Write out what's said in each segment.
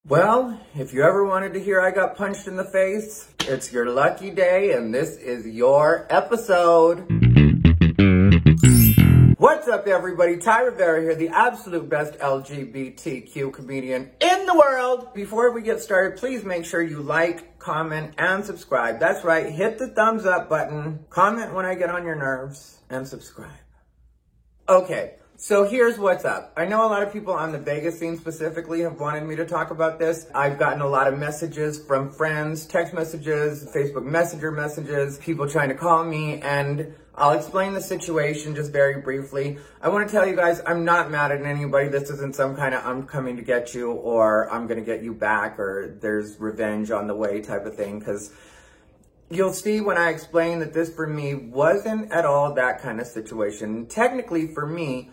Well, if you ever wanted to hear I got punched in the face, it's your lucky day and this is your episode. What's up, everybody? Ty Rivera here, the absolute best LGBTQ comedian in the world. Before we get started, please make sure you like, comment, and subscribe. That's right, hit the thumbs up button, comment when I get on your nerves, and subscribe. Okay. So here's what's up. I know a lot of people on the Vegas scene specifically have wanted me to talk about this. I've gotten a lot of messages from friends, text messages, Facebook Messenger messages, people trying to call me, and I'll explain the situation just very briefly. I want to tell you guys, I'm not mad at anybody. This isn't some kind of I'm coming to get you or I'm going to get you back or there's revenge on the way type of thing, because you'll see when I explain that this for me wasn't at all that kind of situation. Technically for me,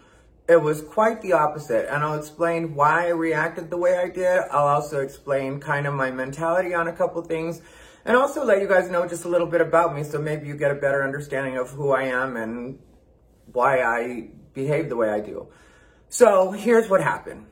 it was quite the opposite, and I'll explain why I reacted the way I did. I'll also explain kind of my mentality on a couple things, and also let you guys know just a little bit about me so maybe you get a better understanding of who I am and why I behave the way I do. So here's what happened.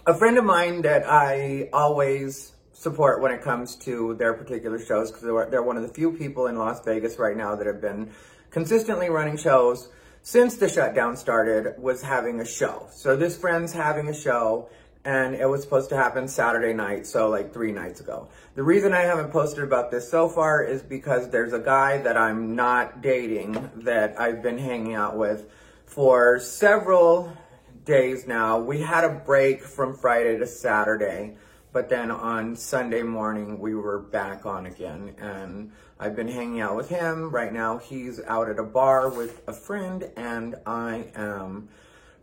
A friend of mine that I always support when it comes to their particular shows, because they're one of the few people in Las Vegas right now that have been consistently running shows since the shutdown started, was having a show. So this friend's having a show, and it was supposed to happen Saturday night, so like 3 nights ago. The reason I haven't posted about this so far is because there's a guy that I'm not dating that I've been hanging out with for several days now. We had a break from Friday to Saturday, but then on Sunday morning, we were back on again, and I've been hanging out with him. Right now, he's out at a bar with a friend, and I am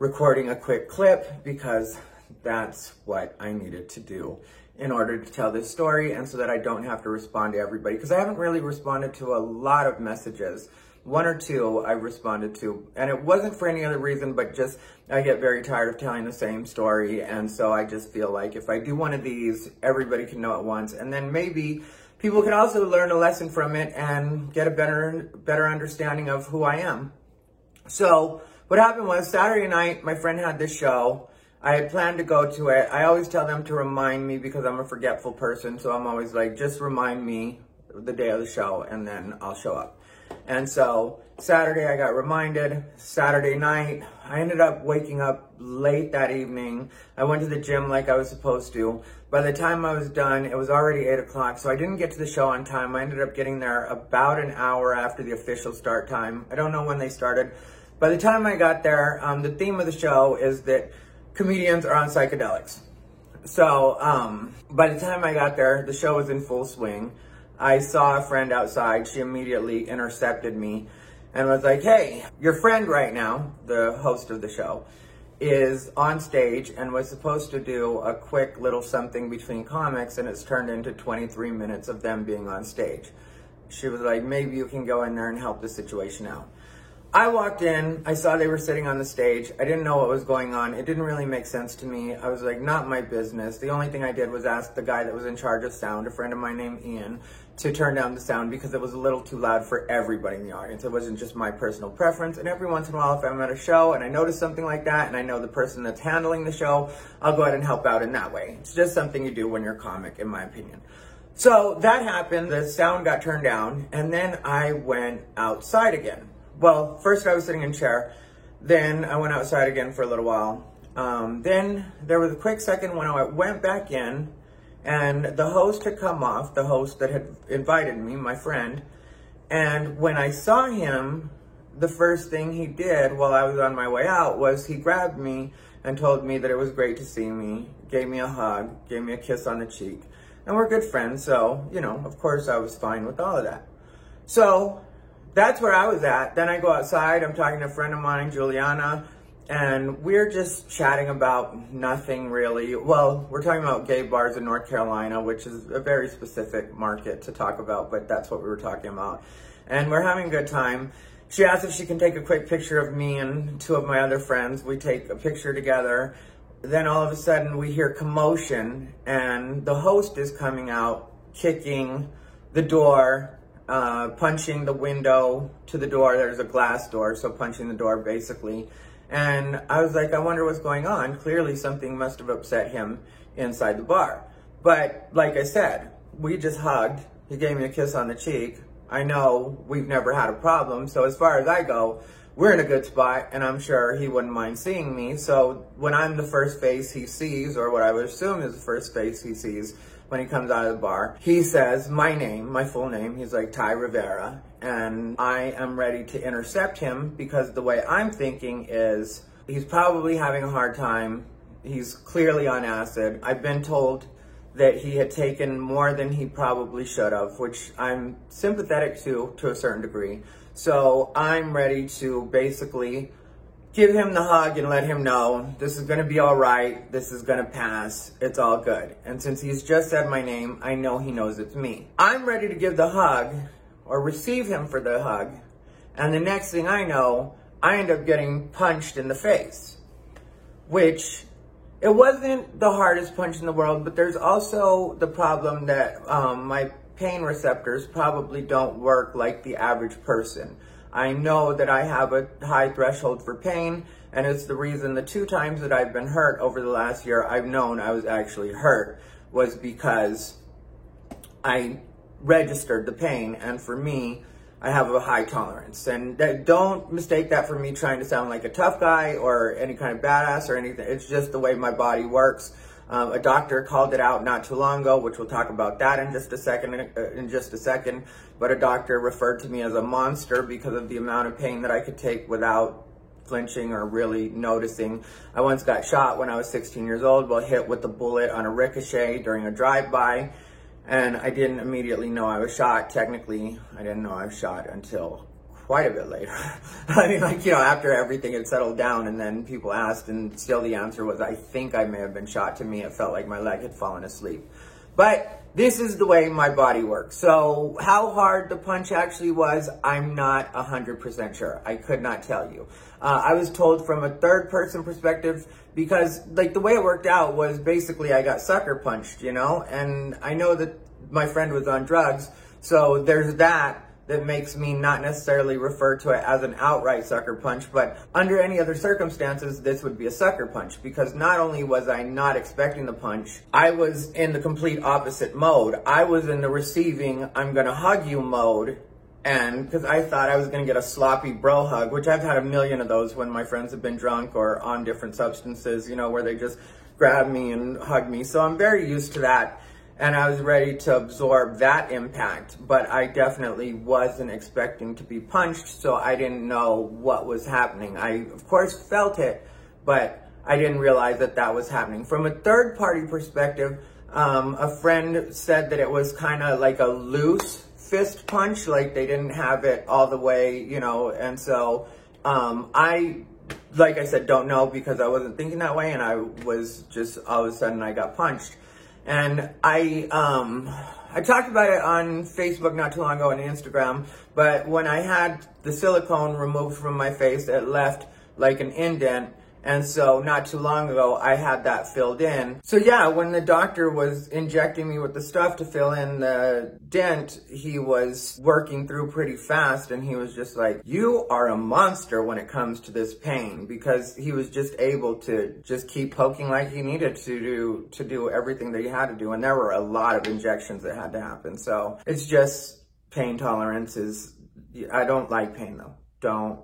recording a quick clip because that's what I needed to do in order to tell this story and so that I don't have to respond to everybody, because I haven't really responded to a lot of messages. 1 or 2 I responded to, and it wasn't for any other reason, but just I get very tired of telling the same story, and so I just feel like if I do one of these, everybody can know at once, and then maybe people can also learn a lesson from it and get a better understanding of who I am. So what happened was Saturday night, my friend had this show. I had planned to go to it. I always tell them to remind me because I'm a forgetful person, so I'm always like, just remind me the day of the show, and then I'll show up. And so Saturday I got reminded. Saturday night, I ended up waking up late that evening. I went to the gym like I was supposed to. By the time I was done, it was already 8 o'clock, so I didn't get to the show on time. I ended up getting there about an hour after the official start time. I don't know when they started. By the time I got there, the theme of the show is that comedians are on psychedelics. So by the time I got there, the show was in full swing. I saw a friend outside. She immediately intercepted me and was like, hey, your friend right now, the host of the show, is on stage and was supposed to do a quick little something between comics, and it's turned into 23 minutes of them being on stage. She was like, maybe you can go in there and help the situation out. I walked in, I saw they were sitting on the stage. I didn't know what was going on. It didn't really make sense to me. I was like, not my business. The only thing I did was ask the guy that was in charge of sound, a friend of mine named Ian, to turn down the sound because it was a little too loud for everybody in the audience. It wasn't just my personal preference. And every once in a while, if I'm at a show and I notice something like that and I know the person that's handling the show, I'll go ahead and help out in that way. It's just something you do when you're a comic, in my opinion. So that happened. The sound got turned down, and then I went outside again. Well, first I was sitting in a chair, then I went outside again for a little while. Then there was a quick second when I went back in, and the host had come off, the host that had invited me, my friend, and when I saw him, the first thing he did while I was on my way out was he grabbed me and told me that it was great to see me, gave me a hug, gave me a kiss on the cheek, and we're good friends, so, you know, of course I was fine with all of that. So that's where I was at. Then I go outside, I'm talking to a friend of mine, Juliana, and we're just chatting about nothing really. Well, we're talking about gay bars in North Carolina, which is a very specific market to talk about, but that's what we were talking about. And we're having a good time. She asked if she can take a quick picture of me and 2 of my other friends. We take a picture together. Then all of a sudden we hear commotion, and the host is coming out, kicking the door, punching the window to the door. There's a glass door, so punching the door basically. And I was like, I wonder what's going on. Clearly something must have upset him inside the bar. But like I said, we just hugged. He gave me a kiss on the cheek. I know we've never had a problem. So as far as I go, we're in a good spot, and I'm sure he wouldn't mind seeing me. So when I'm the first face he sees, or what I would assume is the first face he sees when he comes out of the bar, he says my name, my full name. He's like, Ty Rivera. And I am ready to intercept him, because the way I'm thinking is he's probably having a hard time. He's clearly on acid. I've been told that he had taken more than he probably should have, which I'm sympathetic to a certain degree. So I'm ready to basically give him the hug and let him know this is going to be all right. This is going to pass. It's all good. And since he's just said my name, I know he knows it's me. I'm ready to give the hug, or receive him for the hug. And the next thing I know, I end up getting punched in the face, which it wasn't the hardest punch in the world, but there's also the problem that my pain receptors probably don't work like the average person. I know that I have a high threshold for pain, and it's the reason the 2 times that I've been hurt over the last year, I've known I was actually hurt, was because I registered the pain. And for me, I have a high tolerance. And don't mistake that for me trying to sound like a tough guy or any kind of badass or anything. It's just the way my body works. A doctor called it out not too long ago, which we'll talk about that in just a second. But a doctor referred to me as a monster because of the amount of pain that I could take without flinching or really noticing. I once got shot when I was 16 years old, well, hit with a bullet on a ricochet during a drive-by. And I didn't immediately know I was shot. Technically, I didn't know I was shot until quite a bit later. I mean, like, you know, after everything had settled down, and then people asked, and still the answer was, I think I may have been shot. To me, it felt like my leg had fallen asleep. But this is the way my body works. So how hard the punch actually was, I'm not 100% sure. I could not tell you. I was told from a third person perspective, because like the way it worked out was basically I got sucker punched, you know, and I know that my friend was on drugs. So there's that makes me not necessarily refer to it as an outright sucker punch, but under any other circumstances, this would be a sucker punch, because not only was I not expecting the punch, I was in the complete opposite mode. I was in the receiving, I'm gonna hug you mode. And because I thought I was going to get a sloppy bro hug, which I've had a million of those when my friends have been drunk or on different substances, you know, where they just grab me and hug me. So I'm very used to that. And I was ready to absorb that impact, but I definitely wasn't expecting to be punched. So I didn't know what was happening. I, of course, felt it, but I didn't realize that that was happening. From a third party perspective, a friend said that it was kind of like a loose fist punch, like they didn't have it all the way, you know, and so I, like I said, don't know, because I wasn't thinking that way, and I was just, all of a sudden I got punched. And I talked about it on Facebook not too long ago and Instagram, but when I had the silicone removed from my face, it left like an indent. And so not too long ago, I had that filled in. So yeah, when the doctor was injecting me with the stuff to fill in the dent, he was working through pretty fast, and he was just like, you are a monster when it comes to this pain, because he was just able to just keep poking like he needed to do everything that he had to do. And there were a lot of injections that had to happen. So it's just pain tolerance is, I don't like pain though. Don't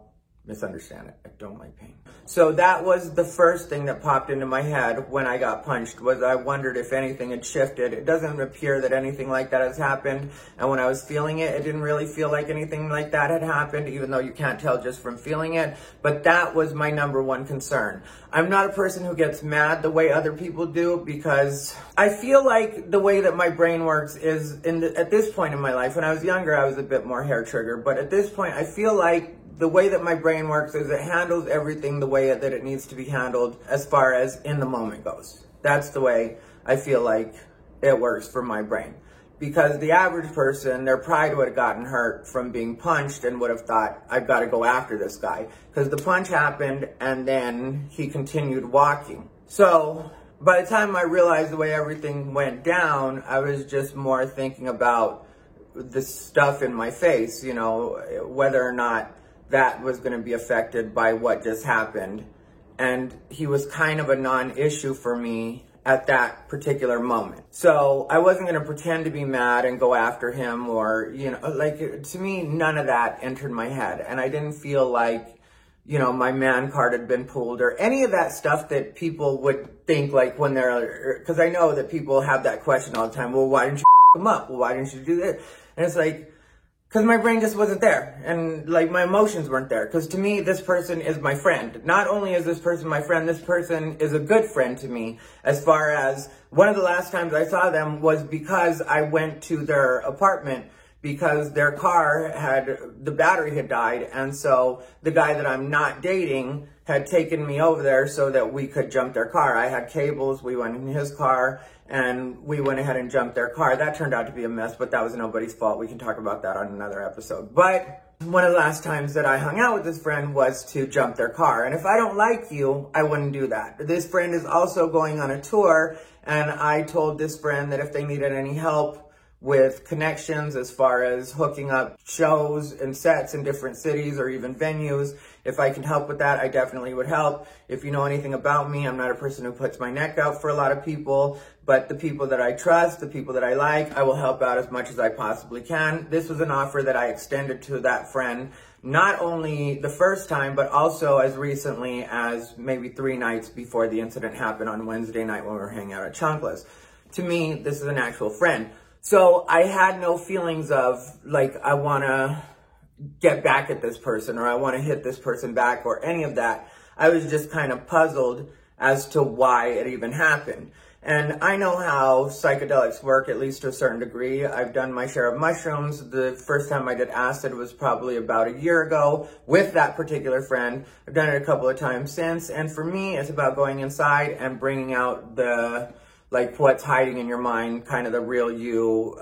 misunderstand it. I don't like pain. So that was the first thing that popped into my head when I got punched, was I wondered if anything had shifted. It doesn't appear that anything like that has happened. And when I was feeling it, it didn't really feel like anything like that had happened, even though you can't tell just from feeling it. But that was my number one concern. I'm not a person who gets mad the way other people do, because I feel like the way that my brain works is, at this point in my life, when I was younger, I was a bit more hair trigger. But at this point, I feel like the way that my brain works is it handles everything the way that it needs to be handled as far as in the moment goes. That's the way I feel like it works for my brain. Because the average person, their pride would have gotten hurt from being punched and would have thought, I've got to go after this guy. Because the punch happened and then he continued walking. So by the time I realized the way everything went down, I was just more thinking about the stuff in my face, you know, whether or not that was going to be affected by what just happened. And he was kind of a non-issue for me at that particular moment. So I wasn't going to pretend to be mad and go after him or, you know, like, to me, none of that entered my head. And I didn't feel like, you know, my man card had been pulled or any of that stuff that people would think, like, when they're, because I know that people have that question all the time. Well, why didn't you him up? Well, why didn't you do this? And it's like, because my brain just wasn't there, and like my emotions weren't there. Because to me, this person is my friend. Not only is this person my friend, this person is a good friend to me. As far as one of the last times I saw them was because I went to their apartment because their car had, the battery had died. And so the guy that I'm not dating had taken me over there so that we could jump their car. I had cables, we went in his car, and we went ahead and jumped their car. That turned out to be a mess, but that was nobody's fault. We can talk about that on another episode. But one of the last times that I hung out with this friend was to jump their car. And if I don't like you, I wouldn't do that. This friend is also going on a tour, and I told this friend that if they needed any help with connections as far as hooking up shows and sets in different cities or even venues, if I can help with that, I definitely would help. If you know anything about me, I'm not a person who puts my neck out for a lot of people, but the people that I trust, the people that I like, I will help out as much as I possibly can. This was an offer that I extended to that friend, not only the first time, but also as recently as maybe 3 nights before the incident happened on Wednesday night when we were hanging out at Chunkless. To me, this is an actual friend. So I had no feelings of like, I want to get back at this person or I want to hit this person back or any of that. I was just kind of puzzled as to why it even happened. And I know how psychedelics work, at least to a certain degree. I've done my share of mushrooms. The first time I did acid was probably about a year ago with that particular friend. I've done it a couple of times since. And for me, it's about going inside and bringing out the, like, what's hiding in your mind, kind of the real you.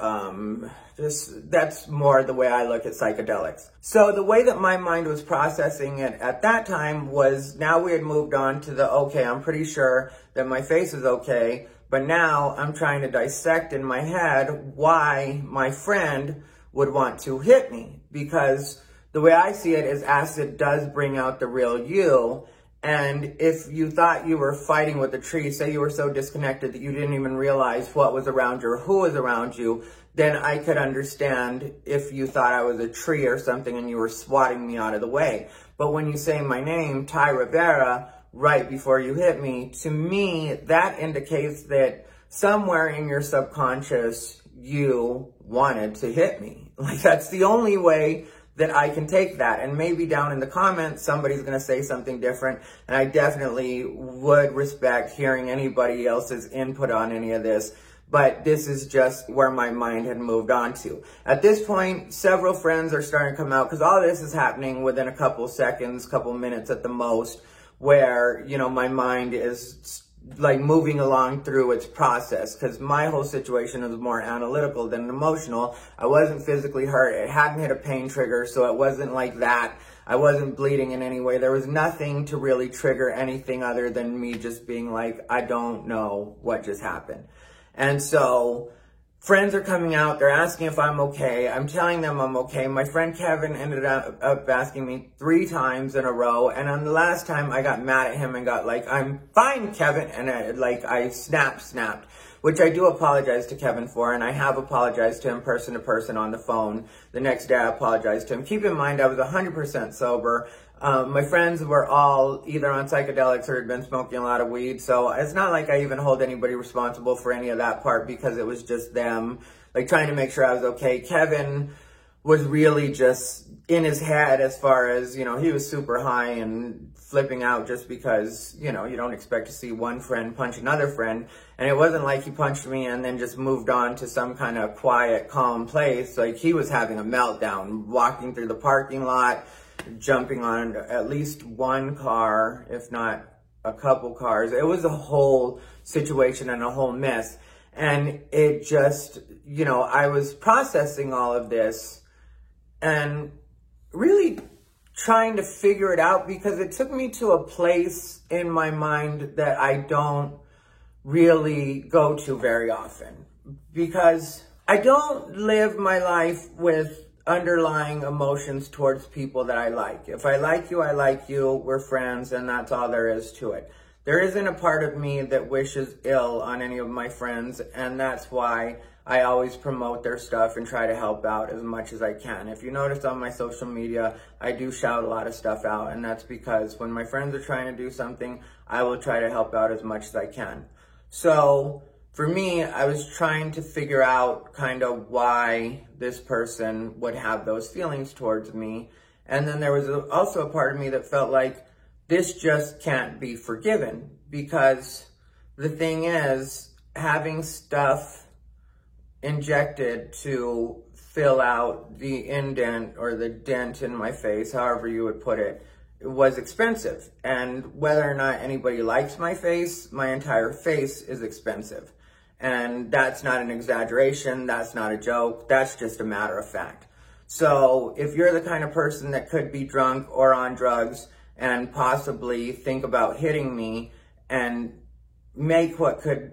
That's more the way I look at psychedelics. So the way that my mind was processing it at that time was, now we had moved on to the, okay, I'm pretty sure that my face is okay, but now I'm trying to dissect in my head why my friend would want to hit me. Because the way I see it is acid does bring out the real you. And if you thought you were fighting with a tree, say you were so disconnected that you didn't even realize what was around you or who was around you, then I could understand if you thought I was a tree or something and you were swatting me out of the way. But when you say my name, Ty Rivera, right before you hit me, to me, that indicates that somewhere in your subconscious, you wanted to hit me. Like, that's the only way that I can take that. And maybe down in the comments, somebody's going to say something different. And I definitely would respect hearing anybody else's input on any of this. But this is just where my mind had moved on to. At this point, several friends are starting to come out because all this is happening within a couple seconds, couple minutes at the most, where, you know, my mind is like moving along through its process, because my whole situation is more analytical than emotional. I wasn't physically hurt. It hadn't hit a pain trigger, so it wasn't like that. I wasn't bleeding in any way. There was nothing to really trigger anything other than me just being like, I don't know what just happened. And so friends are coming out. They're asking if I'm okay. I'm telling them I'm okay. My friend Kevin ended up asking me 3 times in a row. And on the last time, I got mad at him and got like, I'm fine, Kevin. And I snapped, which I do apologize to Kevin for. And I have apologized to him person to person on the phone. The next day, I apologized to him. Keep in mind, I was 100% sober. My friends were all either on psychedelics or had been smoking a lot of weed. So it's not like I even hold anybody responsible for any of that part, because it was just them, like, trying to make sure I was okay. Kevin was really just in his head as far as, you know, he was super high and flipping out just because, you know, you don't expect to see one friend punch another friend. And it wasn't like he punched me and then just moved on to some kind of quiet, calm place. Like, he was having a meltdown, walking through the parking lot, jumping on at least one car, if not a couple cars. It was a whole situation and a whole mess. And it just, you know, I was processing all of this and really trying to figure it out, because it took me to a place in my mind that I don't really go to very often, because I don't live my life with underlying emotions towards people that I like. If I like you, I like you. We're friends, and that's all there is to it. there isn't a part of me that wishes ill on any of my friends, and that's why I always promote their stuff and try to help out as much as I can. If you notice on my social media, I do shout a lot of stuff out, and that's because when my friends are trying to do something, I will try to help out as much as I can. So for me, I was trying to figure out kind of why this person would have those feelings towards me. And then there was also a part of me that felt like this just can't be forgiven, because the thing is, having stuff injected to fill out the indent or the dent in my face, however you would put it, was expensive. And whether or not anybody likes my face, my entire face is expensive. And that's not an exaggeration, that's not a joke, that's just a matter of fact. So if you're the kind of person that could be drunk or on drugs and possibly think about hitting me and make what could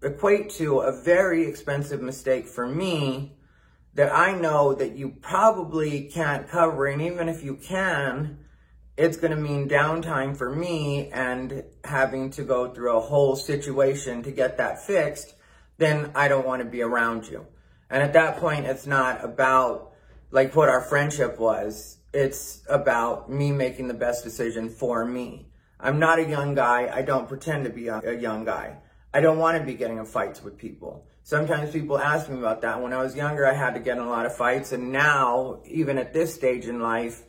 equate to a very expensive mistake for me that I know that you probably can't cover, and even if you can, it's going to mean downtime for me and having to go through a whole situation to get that fixed, then I don't want to be around you. And at that point, it's not about like what our friendship was. It's about me making the best decision for me. I'm not a young guy. I don't pretend to be a young guy. I don't want to be getting in fights with people. Sometimes people ask me about that. When I was younger, I had to get in a lot of fights. And now, even at this stage in life,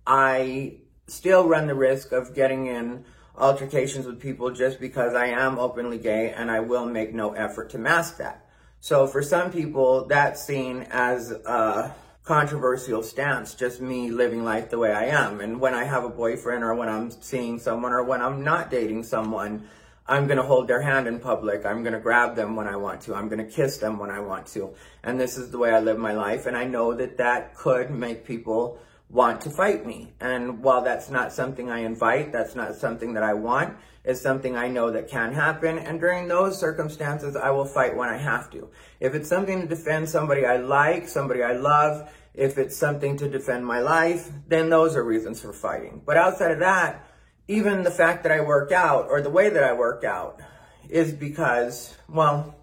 I still run the risk of getting in altercations with people just because I am openly gay, and I will make no effort to mask that. So for some people, that's seen as a controversial stance, just me living life the way I am. And when I have a boyfriend, or when I'm seeing someone, or when I'm not dating someone, I'm going to hold their hand in public. I'm going to grab them when I want to. I'm going to kiss them when I want to. And this is the way I live my life. And I know that that could make people want to fight me. And while that's not something I invite, that's not something that I want, it's something I know that can happen. And during those circumstances, I will fight when I have to. If it's something to defend somebody I like, somebody I love, if it's something to defend my life, then those are reasons for fighting. But outside of that, even the fact that I work out, or the way that I work out, is because, well,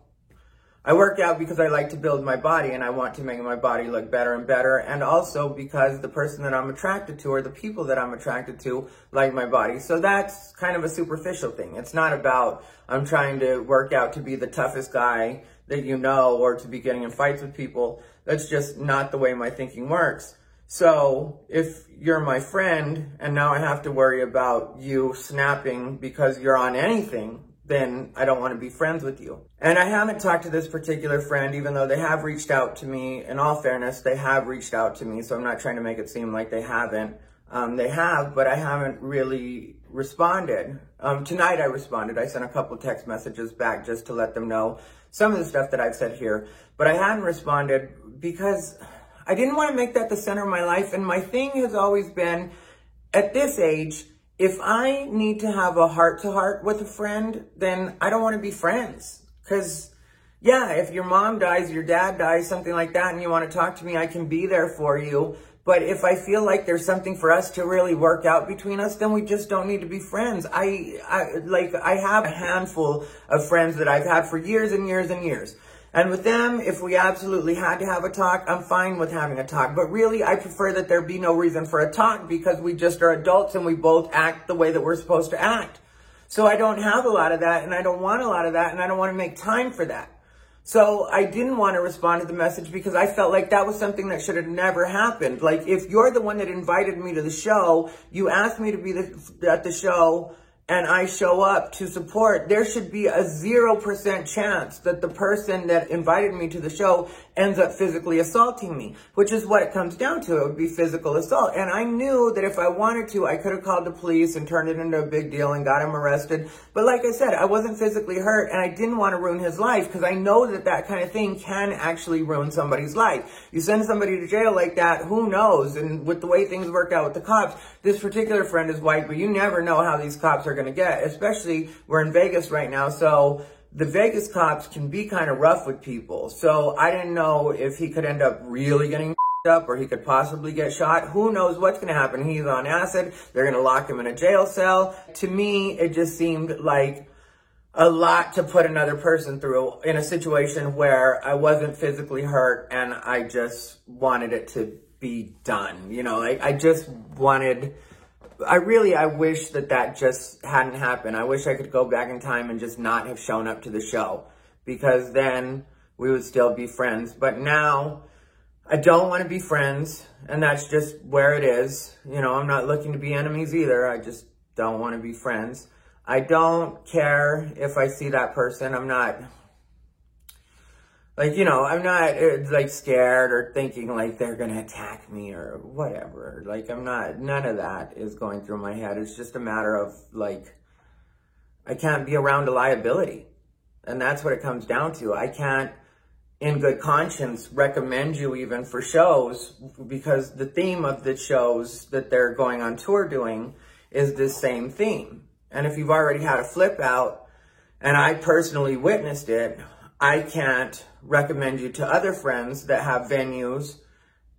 I work out because I like to build my body, and I want to make my body look better and better, and also because the person that I'm attracted to, or the people that I'm attracted to, like my body. So that's kind of a superficial thing. It's not about I'm trying to work out to be the toughest guy that you know, or to be getting in fights with people. That's just not the way my thinking works. So if you're my friend and now I have to worry about you snapping because you're on anything, then I don't want to be friends with you. And I haven't talked to this particular friend, even though they have reached out to me. In all fairness, they have reached out to me, so I'm not trying to make it seem like they haven't. They have, but I haven't really responded. Tonight I responded. I sent a couple text messages back just to let them know some of the stuff that I've said here. But I hadn't responded because I didn't want to make that the center of my life. And my thing has always been, at this age, if I need to have a heart-to-heart with a friend, then I don't want to be friends. Because, yeah, if your mom dies, your dad dies, something like that, and you want to talk to me, I can be there for you. But if I feel like there's something for us to really work out between us, then we just don't need to be friends. I have a handful of friends that I've had for years and years and years. And with them, if we absolutely had to have a talk, I'm fine with having a talk. But really, I prefer that there be no reason for a talk, because we just are adults and we both act the way that we're supposed to act. So I don't have a lot of that, and I don't want a lot of that, and I don't want to make time for that. So I didn't want to respond to the message because I felt like that was something that should have never happened. Like, if you're the one that invited me to the show, you asked me to be at the show, and I show up to support, there should be a 0% chance that the person that invited me to the show ends up physically assaulting me, which is what it comes down to. It would be physical assault. And I knew that if I wanted to, I could have called the police and turned it into a big deal and got him arrested. But like I said, I wasn't physically hurt, and I didn't want to ruin his life, because I know that that kind of thing can actually ruin somebody's life. You send somebody to jail like that, who knows? And with the way things work out with the cops, this particular friend is white, but you never know how these cops are going to get, especially we're in Vegas right now. So the Vegas cops can be kind of rough with people. So I didn't know if he could end up really getting up, or he could possibly get shot. Who knows what's going to happen? He's on acid. They're going to lock him in a jail cell. To me, it just seemed like a lot to put another person through in a situation where I wasn't physically hurt and I just wanted it to be done. You know, I just wanted, I wish that just hadn't happened. I wish I could go back in time and just not have shown up to the show, because then we would still be friends. But now I don't want to be friends, and that's just where it is. You know, I'm not looking to be enemies either. I just don't want to be friends. I don't care if I see that person. I'm not, like, you know, I'm not, like, scared or thinking, like, they're going to attack me or whatever. Like, I'm not, none of that is going through my head. It's just a matter of, like, I can't be around a liability. And that's what it comes down to. I can't, in good conscience, recommend you even for shows, because the theme of the shows that they're going on tour doing is this same theme. And if you've already had a flip out, and I personally witnessed it, I can't recommend you to other friends that have venues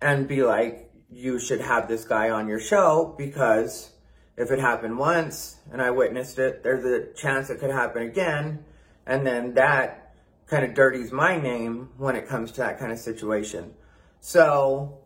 and be like, you should have this guy on your show, because if it happened once and I witnessed it, there's a chance it could happen again. And then that kind of dirties my name when it comes to that kind of situation. So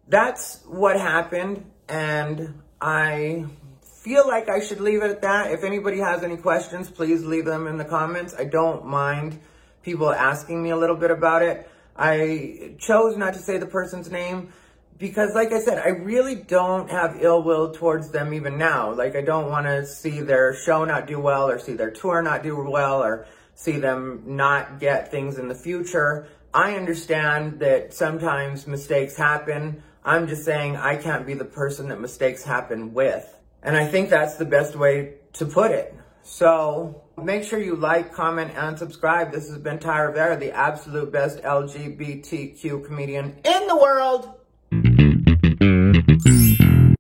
that's what happened, and I feel like I should leave it at that. If anybody has any questions, please leave them in the comments. I don't mind people asking me a little bit about it. I chose not to say the person's name because, like I said, I really don't have ill will towards them even now. Like, I don't want to see their show not do well, or see their tour not do well, or see them not get things in the future. I understand that sometimes mistakes happen. I'm just saying I can't be the person that mistakes happen with. And I think that's the best way to put it. So make sure you like, comment, and subscribe. This has been Ty Rivera, the absolute best LGBTQ comedian in the world.